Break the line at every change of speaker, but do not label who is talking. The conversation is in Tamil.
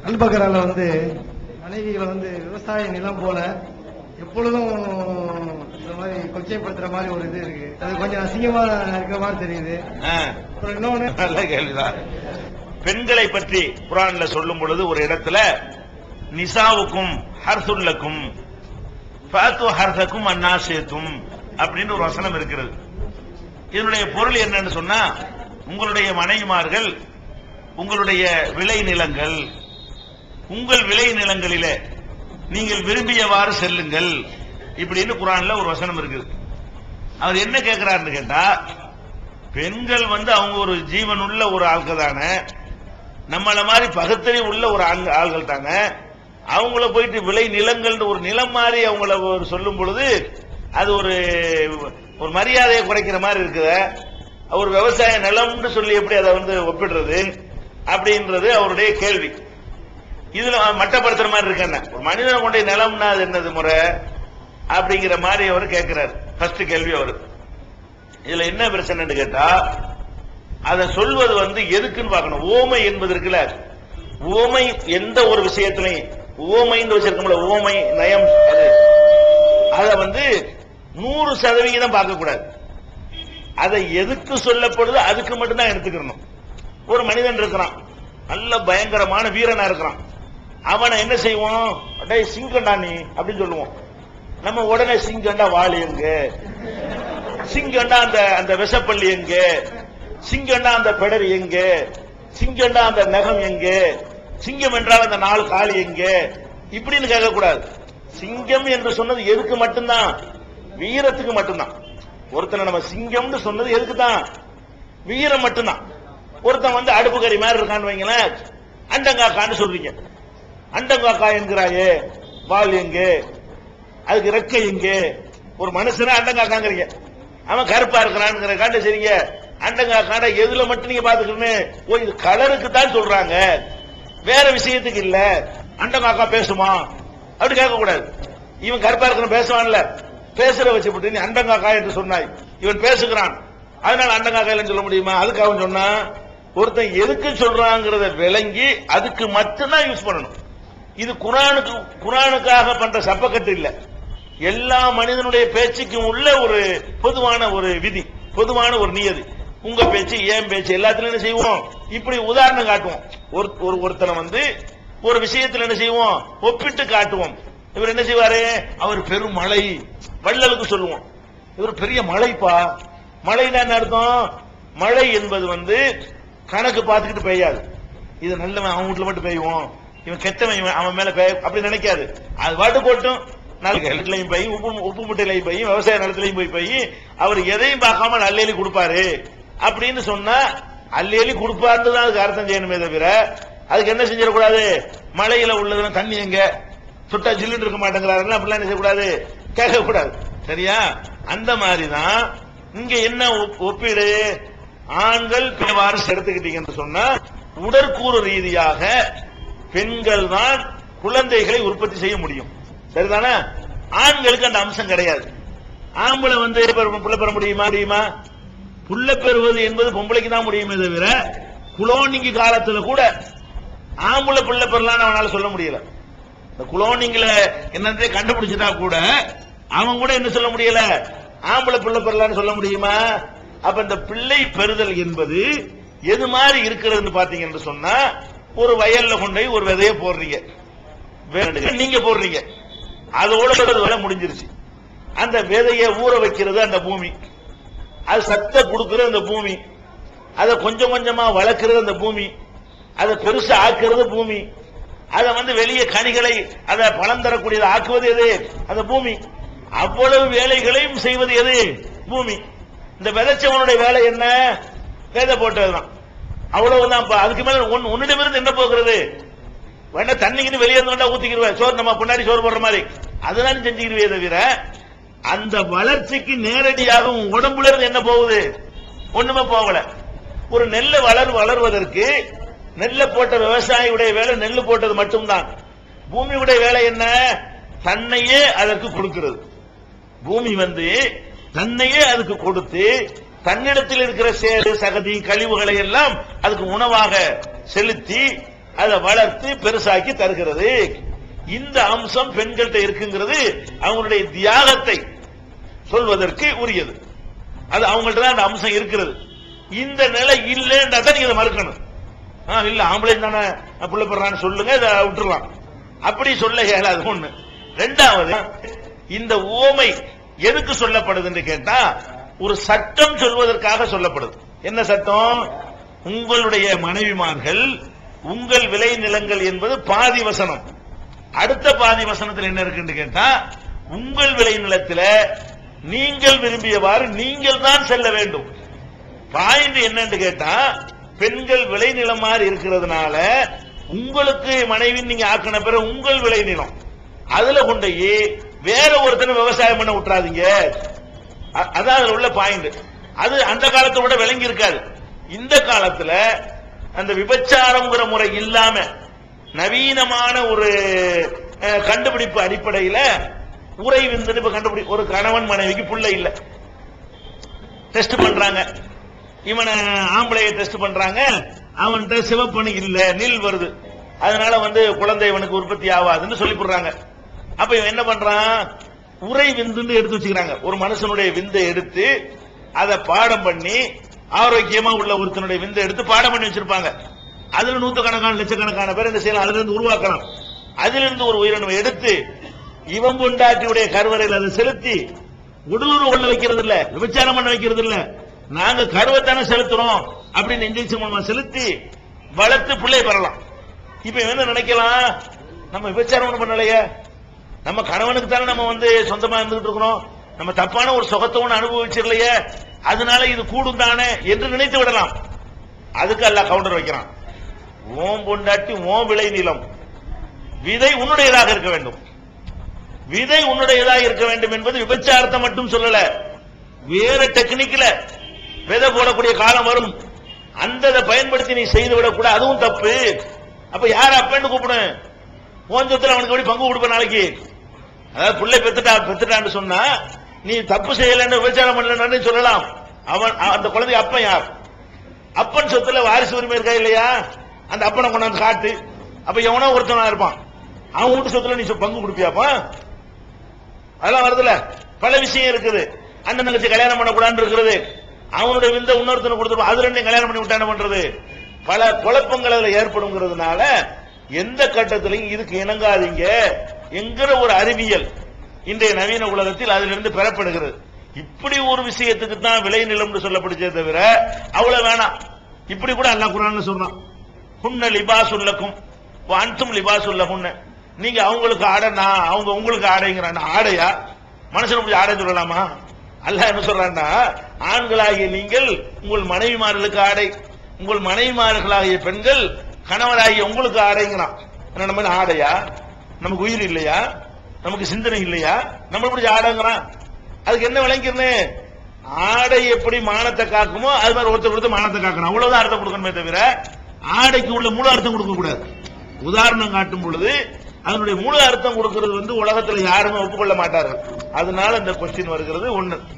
அல்பகரால மனைவிகளை விவசாய நிலம் போல எப்பொழுதும் இந்த மாதிரி கொச்சைப்படுத்துற மாதிரி ஒரு இது இருக்கு. அது கொஞ்சம் அசிங்கமா இருக்கிற மாதிரி தெரியுது. அப்புறம் இன்னொன்னு
நல்ல கேள்விதான். பெண்களை பற்றி குர்ஆன்ல சொல்லும் பொழுது ஒரு இடத்துல நிசாவுக்கும் ஹர்சுல்லக்கும் ஃபாத்து ஹர்சக்கும் அன்னாசியத்தும் அப்படின்னு ஒரு வசனம் இருக்கிறது. இதனுடைய பொருள் என்னன்னு சொன்னா, உங்களுடைய மனைவிமார்கள் உங்களுடைய விளை நிலங்கள், உங்கள் விளை நிலங்களிலே நீங்கள் விரும்பியவாறு செல்லுங்கள் இப்படின்னு குர்ஆன்ல ஒரு வசனம் இருக்குது. அவர் என்ன கேட்கிறாருன்னு கேட்டா, பெண்கள் அவங்க ஒரு ஜீவன் உள்ள ஒரு ஆள்கள் தானே, நம்மள மாதிரி பகுத்தறிவு உள்ள ஒரு ஆள்கள் தானே, அவங்கள போயிட்டு விளை நிலங்கள் ஒரு நிலம் மாதிரி அவங்கள சொல்லும் பொழுது அது ஒரு மரியாதையை குறைக்கிற மாதிரி இருக்குது. ஒரு விவசாய நிலம்னு சொல்லி எப்படி அதை ஒப்பிடுறது அப்படின்றது அவருடைய கேள்வி. இதுல மட்டப்படுத்துற மாதிரி இருக்க, ஒரு மனிதனை கொண்ட நிலம்னா அது என்னது முறை அப்படிங்கிற மாதிரி அவர் கேட்கிறார். ஃபர்ஸ்ட் கேள்வி அவரு. இதுல என்ன பிரச்சனை கேட்டா, அதை சொல்வது எதுக்குன்னு பார்க்கணும். ஓமை என்பது இருக்குல்ல, ஓமை எந்த ஒரு விஷயத்திலையும் ஓமைன்னு வச்சிருக்கோம்ல, ஓமை நயம், அதை 100% பார்க்க கூடாது. அதை எதுக்கு சொல்லப்படுது அதுக்கு மட்டும்தான் எடுத்துக்கணும். ஒரு மனிதன் இருக்கிறான், நல்ல பயங்கரமான வீரனா இருக்கிறான், அவனை என்ன செய்வோம், அடே சிங்கண்டா நீ அப்படின்னு சொல்லுவோம். நம்ம உடனே சிங்கண்டா வாள் எங்க, சிங்கண்டா அந்த விஷப்பள்ளி எங்க, சிங்கண்டா அந்த பெடரி எங்க, சிங்கண்டா அந்த நகம் எங்க, சிங்கம் என்றால் அந்த 4 காலி எங்க இப்படின்னு கேட்க கூடாது. சிங்கம் என்று சொன்னது எதுக்கு மட்டும்தான், வீரத்துக்கு மட்டும்தான். ஒருத்தனை நம்ம சிங்கம்னு சொன்னது எதுக்கு தான், வீரம் மட்டும்தான். ஒருத்தன் அடுப்பு கறி மாதிரி இருக்கான்னு வைங்களேன், அண்டங்காக்கான்னு சொல்றீங்க. அண்டங்காக்கா என்கிறாயே, வால் எங்க, அதுக்கு ரெக்கை எங்க. ஒரு மனுஷனா அண்டங்காக்காங்கிறீங்க, அவன் கருப்பா இருக்கிறான்னு காட்ட சரிங்க. அண்டங்காக்கான எதுல மட்டும் நீங்க பாத்துக்கணும், இது கலருக்கு தான் சொல்றாங்க, வேற விஷயத்துக்கு இல்ல. அண்டங்காக்கா பேசுமா அப்படி கேட்க கூடாது. இவன் கருப்பா இருக்கிற பேசுவான்ல, பேசுற வச்சு போட்டு நீ அண்டங்காக்கா என்று சொன்னாய், இவன் பேசுகிறான் அதனால அண்டங்காக்கா இல்லைன்னு சொல்ல முடியுமா? அதுக்கு அவன் சொன்னா, ஒருத்தன் எதுக்கு சொல்றாங்கிறத விளங்கி அதுக்கு மட்டும்தான் யூஸ் பண்ணணும். இது குர்ஆனுக்காக பண்ற சப்பக்கட்டு இல்ல, எல்லா மனிதனுடைய பேச்சுக்கும் உள்ள ஒரு பொதுவான ஒரு விதி, பொதுவான ஒரு நியதி. உங்க பேச்சு ஏன் பேச்சு எல்லாத்திலும் என்ன செய்வோம், இப்படி உதாரணம் காட்டுவோம். ஒருத்தனை ஒரு விஷயத்தில் என்ன செய்வோம், ஒப்பிட்டு காட்டுவோம். இவர் என்ன செய்வாரு, அவர் பெரும் மழை, வள்ளலுக்கு சொல்லுவோம், இவர் பெரிய மழைப்பா. மழைன்னா என்ன அர்த்தம், மழை என்பது கணக்கு பார்த்துக்கிட்டு பெய்யாது. இது நல்லவன் அவன் வீட்டுல மட்டும் பெய்யும், இவன் கெட்டவன் அவன் மேல அப்படி நினைக்காது. அது வாட்டு போட்டும் நிலத்திலையும் போய் உப்பு முட்டையிலையும் போய் விவசாய நிலத்திலையும் போய் அவர் எதையும் பார்க்காம அல்லேலி கொடுப்பாரு அப்படின்னு சொன்னா, அல்லேலி கொடுப்பாருன்னு தான் அதுக்கு அர்த்தம் செய்யணுமே தவிர, அதுக்கு என்ன செஞ்சிடக்கூடாது, மழையில உள்ளதுன்னா தண்ணி எங்க சுட்டா ஜில்லுன்னு இருக்க மாட்டேங்கிறாரு அப்படிலாம் என்ன செய்யக்கூடாது, கேட்கக்கூடாது. சரியா? அந்த மாதிரிதான் இங்க என்ன ஒப்பீடு, ஆண்கள் பெருவாறு எடுத்துக்கிட்டீங்கன்னு சொன்னா, உடற்கூறு ரீதியாக பெண்கள் தான் குழந்தைகளை உற்பத்தி செய்ய முடியும். சரிதானே? ஆண்களுக்கு அந்த அம்சம் கிடையாது. ஆம்பளை புள்ள பெற முடியுமா? புள்ள பெறுவது என்பது பொம்பளைக்கு தான் முடியுமே தவிர, குளோனிங் காலத்துல கூட ஆம்பளை புள்ள பெறலான்னு அவனால சொல்ல முடியல. இந்த குளோனிங்ல என்னன்றே கண்டுபிடிச்சிட்டா கூட அவன் கூட என்ன சொல்ல முடியல, ஆம்பளை புள்ள பெறலான்னு சொல்ல முடியுமா? அப்ப இந்த பிள்ளை பெறுதல் என்பது எது மாதிரி இருக்கிறதுன்னு பாத்தீங்கன்னு சொன்னா, ஒரு வயல்ல கொண்டு ஒரு விதைய போடுறீங்க, நீங்க போடுறீங்க, அதோட வேலை முடிஞ்சிருச்சு. அந்த விதைய ஊற வைக்கிறது அந்த பூமி, அது சத்த கொடுக்கிறது அந்த பூமி, அதை கொஞ்சம் கொஞ்சமா வளர்க்கிறது அந்த பூமி, அதை பெருசா ஆக்குறது பூமி, அதை வெளியே கனிகளை அதை பழம் தரக்கூடியதை ஆக்குவது எது, அந்த பூமி. அவ்வளவு வேலைகளையும் செய்வது எது, பூமி. இந்த விதைச்சவனுடைய வேலை என்ன, விதை போட்டதுதான், அவ்வளவுதான். அதுக்கு மேல ஒன்னிடமிருந்து என்ன போகிறது, வேணா தண்ணிக்கு வெளியே இருந்து ஊத்திக்கிடுவேன், சோறு நம்ம பின்னாடி சோறு போடுற மாதிரி அதெல்லாம் செஞ்சுக்கிடுவே தவிர, அந்த வளர்ச்சிக்கு நேரடியாக உடம்புல இருந்து என்ன போகுது, ஒண்ணுமே போகல. ஒரு நெல்லை வளர்வதற்கு நெல்லை போட்ட விவசாயியுடைய வேலை நெல்லு போட்டது மட்டும்தான். பூமியுடைய வேலை என்ன, தன்னையே அதற்கு கொடுக்கிறது. பூமி தன்னையே அதுக்கு கொடுத்து தன்னிடத்தில் இருக்கிற சேறு சகதி கழிவுகளை எல்லாம் அதுக்கு உணவாக செலுத்தி அதை வளர்த்து பெருசாக்கி தருகிறது. இந்த அம்சம் பெண்கள்கிட்ட இருக்குங்கிறது அவங்களுடைய தியாகத்தை சொல்வதற்கு உரியது. அது அவங்கள்ட்ட தான் அந்த அம்சம் இருக்கிறது. இந்த நிலை இல்லைன்றா தான் நீங்க மறுக்கணும். இல்ல ஆம்பளை தானே புள்ள பெறான்னு சொல்லுங்க, இதை விட்டுறலாம். அப்படி சொல்ல இயலாது. ஒண்ணு. ரெண்டாவது, இந்த ஓமை எதுக்கு சொல்லப்படுது என்று கேட்டா ஒரு சட்டம் சொல்வதற்காக சொல்லப்படுது. என்ன சட்டம்? உங்களுடைய மனைவிமார்கள் உங்கள் விளை நிலங்கள் என்பது பாதி வசனம். அடுத்த பாதி வசனத்தில் என்ன இருக்கு கேட்டா உங்கள் விளை நிலத்தில் நீங்கள் விரும்பியவாறு நீங்கள் தான் செல்ல வேண்டும். பாயிண்ட் என்னன்னு கேட்டா பெண்கள் விளை நிலம் மாதிரி இருக்கிறதுனால உங்களுக்கு மனைவி நீங்க ஆக்கின பிறகு உங்கள் விளை நிலம் அதுல கொண்டு வேற ஒருத்தர் விவசாயம் பண்ண விட்டுறாதீங்க. அதான் அதுல உள்ள பாயிண்ட். அது அந்த காலத்தை விட விளங்கி இருக்காது. இந்த காலத்துல அந்த விபச்சாரம்ங்கிற முறை இல்லாம நவீனமான ஒரு கண்டுபிடிப்பு அடிப்படையில் உரை விந்து கண்டுபிடி ஒரு கணவன் மனைவிக்கு புள்ள இல்ல டெஸ்ட் பண்றாங்க. இவனை ஆம்பளையை டெஸ்ட் பண்றாங்க. அவன்கிட்ட சிவப்பணி இல்ல, நீல் வருது. அதனால குழந்தை இவனுக்கு உற்பத்தி ஆகாதுன்னு சொல்லி போடுறாங்க. அப்ப இவன் என்ன பண்றான்? உரை விந்து எடுத்து வச்சுக்கிறாங்க. ஒரு மனுஷனுடைய விந்தை எடுத்து அதை பாடம் பண்ணி ஆரோக்கியமா உள்ள ஒருத்தனுடைய விந்தை எடுத்து பாடம் பண்ணி வச்சிருப்பாங்க. அதுல நூற்றுக்கணக்கான லட்சக்கணக்கான பேர் என்ன செய்யலாம்? அதுல இருந்து உருவாக்கலாம். அதிலிருந்து ஒரு உயிரினம் எடுத்து இவன் பொண்டாட்டியுடைய கருவறையில் அதை செலுத்தி உடலுறவு கொள்ள வைக்கிறது இல்ல, விபச்சாரம் பண்ண வைக்கிறது இல்ல, நாங்க கருவத்தானே செலுத்துறோம் அப்படின்னு இன்ஜெக்ஷன் மூலமா செலுத்தி வளர்த்து பிள்ளை பெறலாம். இப்ப என்ன நினைக்கலாம்? நம்ம விபச்சாரம் ஒண்ணு பண்ணலையே, நம்ம கணவனுக்கு தானே நம்ம சொந்தமா இருந்துகிட்டு இருக்கிறோம், நம்ம தப்பான ஒரு சுகத்தை ஒண்ணு அனுபவிச்சிடலையே, அதனால இது கூடும் தானே என்று நினைத்து விடலாம். அதுக்கு அல்லாஹ் கவுண்டர் வைக்கிறான். ஓம் பொண்டாட்டி ஓம் விளை நிலம், விதை உன்னுடையதாக இருக்க வேண்டும். விதை உன்னுடையதாக இருக்க வேண்டும் என்பது விபச்சாரத்தை மட்டும் சொல்லல, வேற டெக்னிக்ல விதை போடக்கூடிய காலம் வரும். அந்த பயன்படுத்தி நீ செய்து விடக்கூடாது, அதுவும் தப்பு. அப்ப யார அப்பன்னு கூப்பிடு? ஓஞ்சத்துல அவனுக்கு எப்படி பங்கு கொடுப்ப நாளைக்கு? அதாவது பிள்ளை பெத்துட்டான்னு சொன்னா நீ தப்பு செய்யலன்னு விபச்சாரம் பண்ணலன்னு சொல்லலாம். அவன் அந்த குழந்தை அப்பன் யார்? அப்பன் சொத்துல வாரிசு உரிமை இருக்கா இல்லையா? அந்த அப்பனை கொண்டாந்து காட்டு. அப்ப எவனோ ஒருத்தனா இருப்பான், அவன் வீட்டு சொத்துல நீ பங்கு கொடுப்பியாப்பா? அதெல்லாம் வருதுல, பல விஷயம் இருக்குது. அண்ணன் தங்கச்சி கல்யாணம் பண்ணக்கூடாது இருக்கிறது, அவனுடைய விந்த இன்னொருத்தனை கொடுத்துருப்பான், அது ரெண்டையும் கல்யாணம் பண்ணி விட்டான பண்றது, பல குழப்பங்கள் அதுல ஏற்படுங்கிறதுனால எந்த கட்டத்திலையும் இதுக்கு இணங்காதீங்க என்கிற ஒரு அறிவியல் இன்றைய நவீன உலகத்தில் அதிலிருந்து பெறப்படுகிறது. இப்படி ஒரு விஷயத்துக்கு தான் விளை நிலம் சொல்லப்படுச்சே தவிர அவ்வளவு வேணாம். இப்படி கூட அல்லாஹ் குர்ஆன்ல சொல்றான், ஹுன்ன லிபாசுல்லக்கும் அன்தும் லிபாசுல்லஹுன்ன, நீங்க அவங்களுக்கு ஆடை, நான் அவங்க உங்களுக்கு ஆடைங்கிறான். ஆடையா? மனுஷன் போய் ஆடை சொல்லலாமா? அல்லாஹ் என்ன சொல்றான்னா, ஆண்களாகிய நீங்கள் உங்கள் மனைவிமார்களுக்கு ஆடை, உங்கள் மனைவிமார்களாகிய பெண்கள் கணவராகிய உங்களுக்கு ஆடைங்கிறான். நம்ம ஆடையா? நமக்கு உயிர் இல்லையா? நமக்கு சிந்தனை இல்லையா? நம்ம எப்படி ஆடைங்கிறான்? அதுக்கு என்ன விளங்கிறனே? ஆடை எப்படி மானத்தை காக்குமோ அது மாதிரி ஒருத்தர் கொடுத்து மானத்தை காக்கணும், அவ்வளவுதான் அர்த்தம் கொடுக்கணுமே தவிர ஆடைக்கு உள்ள முழு அர்த்தம் கொடுக்க கூடாது. உதாரணம் காட்டும் பொழுது அதனுடைய முழு அர்த்தம் கொடுக்கிறது உலகத்தில் யாருமே ஒப்புக்கொள்ள மாட்டார்கள். அதனால இந்த கொஸ்டின் வருகிறது. ஒண்ணு.